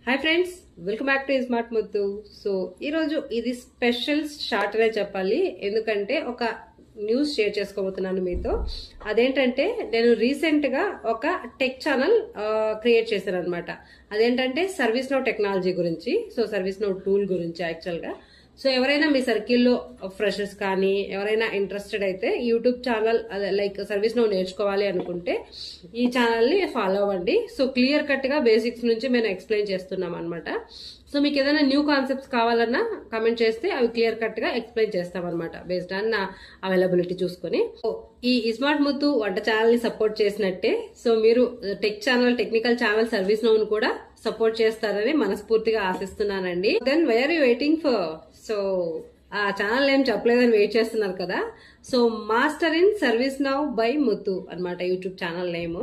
Hi friends, welcome back to smart Muthu. So ఈరోజు ఇది special short అనే చెప్పాలి, ఎందుకంటే ఒక న్యూస్ షేర్ చేసుకోబోతున్నాను మీతో. అదేంటంటే నేను రీసెంట్ గా ఒక టెక్ ఛానల్ క్రియేట్ చేశాను అనమాట. అదేంటంటే సర్వీస్ నౌ టెక్నాలజీ గురించి, సో సర్వీస్ నౌ టూల్ గురించి యాక్చువల్ గా. సో ఎవరైనా మీ సర్కిల్లో ఫ్రెషర్స్ కానీ ఎవరైనా ఇంట్రెస్టెడ్ అయితే YouTube channel like service now నేర్చుకోవాలి అనుకుంటే ఈ ఛానల్ ని ఫాలో అవ్వండి. సో క్లియర్ కట్ గా బేసిక్స్ నుంచి మేము ఎక్స్ప్లెయిన్ చేస్తున్నాం అనమాట. సో మీకు ఏదైనా న్యూ కాన్సెప్ట్స్ కావాలన్నా కమెంట్ చేస్తే అవి క్లియర్ కట్ గా ఎక్స్ప్లెయిన్ చేస్తాం అనమాట, బేస్డ్ ఆన్ నా అవైలబిలిటీ చూసుకుని. ఈ స్మార్ట్ ముత్తు వంట ఛానల్ ని సపోర్ట్ చేసినట్టే సో మీరు tech channel, technical channel service now కూడా సపోర్ట్ చేస్తారని మనస్ఫూర్తిగా ఆశిస్తున్నానండి. Then why are you waiting for? So ఆ ఛానల్ ఏం చెప్పలేదని వెయిట్ చేస్తున్నారు కదా. So master in service now by Muthu అన్నమాట యూట్యూబ్ ఛానల్ నేమ్.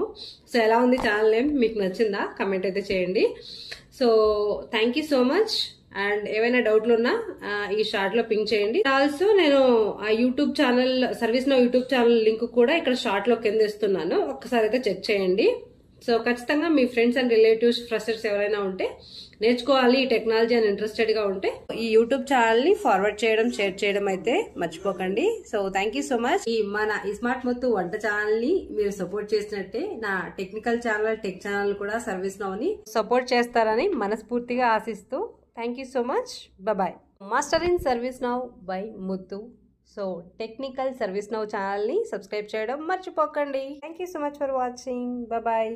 సో ఎలా ఉంది ఛానల్ నేమ్? మీకు నచ్చిందా? కమెంట్ అయితే చేయండి. So thank you so much. And ఏవైనా డౌట్లు ఉన్నా ఈ షార్ట్ లో పింక్ చేయండి. ఆల్సో నేను ఆ YouTube channel service now YouTube channel link కూడా ఇక్కడ షార్ట్ లో కింద ఇస్తున్నాను, ఒక్కసారి అయితే చెక్ చేయండి. సో ఖచ్చితంగా మీ ఫ్రెండ్స్ అండ్ రిలేటివ్స్, ఫ్రెషర్స్ ఎవరైనా ఉంటే నేర్చుకోవాలి ఈ టెక్నాలజీ అని ఇంట్రెస్టెడ్ గా ఉంటే ఈ యూట్యూబ్ ఛానల్ ని ఫార్వర్డ్ చేయడం, షేర్ చేయడం అయితే మర్చిపోకండి. So thank you so much. మన స్మార్ట్ ముత్తు వంట ఛానల్ ని మీరు సపోర్ట్ చేసినట్టే నా టెక్నికల్ ఛానల్, టెక్ ఛానల్ కూడా సర్వీస్ నౌ ని సపోర్ట్ చేస్తారని మనస్ఫూర్తిగా ఆశిస్తూ thank you so much. Bye. Master in service now by Muthu. So technical service now channel ని సబ్స్క్రైబ్ చేయడం మర్చిపోకండి. Thank you so much for watching. Bye.